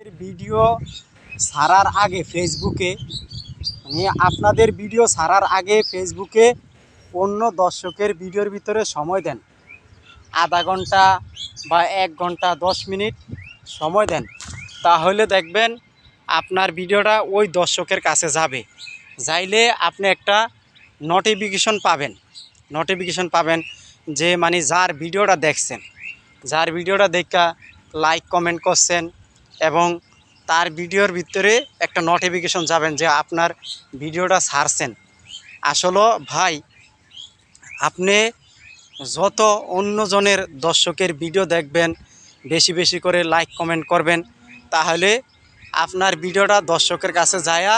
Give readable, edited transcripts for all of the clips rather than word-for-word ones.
Video ছাড়ার আগে ফেসবুকে আপনাদের ভিডিও ছাড়ার আগে ফেসবুকে অন্য দর্শকের ভিডিওর ভিতরে সময় দেন, আধা ঘন্টা বা 1 ঘন্টা 10 মিনিট সময় দেন, তাহলে দেখবেন আপনার ভিডিওটা ওই দর্শকের কাছে যাবে। যাইলে আপনি একটা নোটিফিকেশন পাবেন যে মানে যার ভিডিওটা দেখছেন, যার ভিডিওটা দেখা লাইক কমেন্ট করছেন এবং তার ভিডিওর ভিতরে একটা নোটিফিকেশন যাবেন যে আপনার ভিডিওটা ছাড়ছেন। আসলে ভাই, আপনি যত অন্যজনের দর্শকের ভিডিও দেখবেন, বেশি বেশি করে লাইক কমেন্ট করবেন, তাহলে আপনার ভিডিওটা দর্শকের কাছে যায়া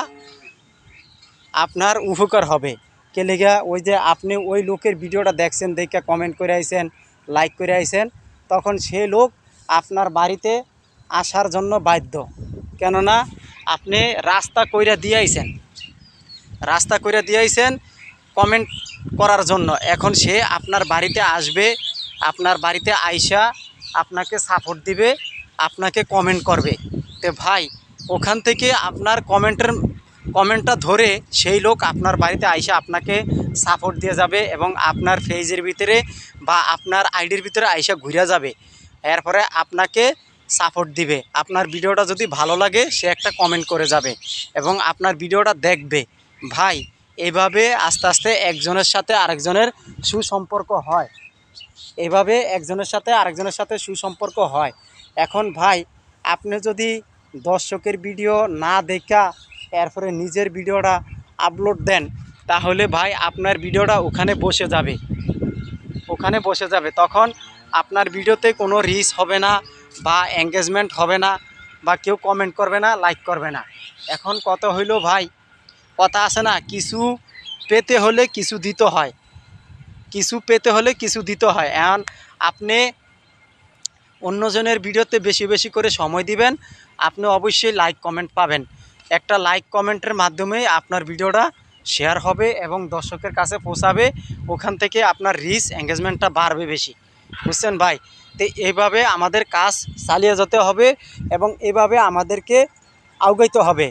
আপনার উপকার হবে। কে লেগা? ওই যে আপনি ওই লোকের ভিডিওটা দেখছেন, দেখে কমেন্ট করে আইছেন, লাইক করে আইছেন, তখন সে লোক আপনার বাড়িতে আসার জন্য বাধ্য। কেননা আপনি রাস্তা কইরা দিয়ে আইছেন কমেন্ট করার জন্য। এখন সে আপনার বাড়িতে আসবে, আপনার বাড়িতে আইসা আপনাকে সাপোর্ট দিবে, আপনাকে কমেন্ট করবে। তো ভাই, ওখান থেকে আপনার কমেন্টটা ধরে সেই লোক আপনার বাড়িতে আইসা আপনাকে সাপোর্ট দিয়ে যাবে এবং আপনার পেজের ভিতরে বা আপনার আইডির ভিতরে আইসা ঘুরে যাবে। এরপরে আপনাকে সাপোর্ট দিবে। আপনার ভিডিওটা যদি ভালো লাগে সে একটা কমেন্ট করে যাবে এবং আপনার ভিডিওটা দেখবে। ভাই, এভাবে আস্তে আস্তে একজনের সাথে আরেকজনের সুসম্পর্ক হয়। এখন ভাই, আপনি যদি দর্শকের ভিডিও না দেখা এরপরে নিজের ভিডিওটা আপলোড দেন, তাহলে ভাই আপনার ভিডিওটা ওখানে বসে যাবে। তখন আপনার ভিডিওতে কোনো রিচ হবে না বা এঙ্গেজমেন্ট হবে না বা কেউ কমেন্ট করবে না, লাইক করবে না। এখন কত হইল ভাই, কথা আছে না, কিছু পেতে হলে কিছু দিতে হয়। এখন আপনি অন্যজনের ভিডিওতে বেশি বেশি করে সময় দিবেন, আপনি অবশ্যই লাইক কমেন্ট পাবেন। একটা লাইক কমেন্টের মাধ্যমেই আপনার ভিডিওটা শেয়ার হবে এবং দর্শকের কাছে পৌঁছাবে। ওখান থেকে আপনার রিচ এঙ্গেজমেন্টটা বাড়বে বেশি, বুঝছেন ভাই? তো এইভাবে আমাদের কাজ চালিয়ে যেতে হবে এবং এভাবে আমাদেরকে আগাইতে হবে।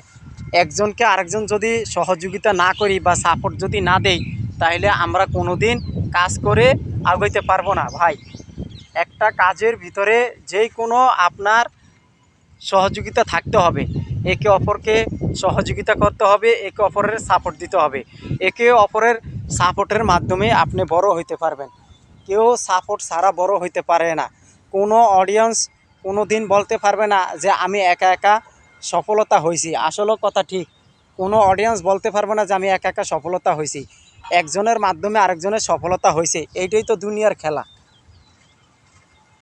একজনকে আরেকজন যদি সহযোগিতা না করি বা সাপোর্ট যদি না দেই, তাহলে আমরা কোনো দিন কাজ করে আগাইতে পারবো না ভাই। একটা কাজের ভিতরে যেই কোনো আপনার সহযোগিতা থাকতে হবে, একে অপরকে সহযোগিতা করতে হবে, একে অপরের সাপোর্ট দিতে হবে। একে অপরের সাপোর্টের মাধ্যমে আপনি বড় হইতে পারবেন। কেউ সাপোর্ট ছাড়া বড় হইতে পারে না। কোনো অডিয়েন্স কোনো দিন বলতে পারবে না যে আমি একা একা সফলতা হয়েছি। আসলে কথা ঠিক, কোনো অডিয়েন্স বলতে পারবে না যে আমি একা একা সফলতা হয়েছি। একজনের মাধ্যমে আরেকজনের সফলতা হয়েছে, এইটাই তো দুনিয়ার খেলা।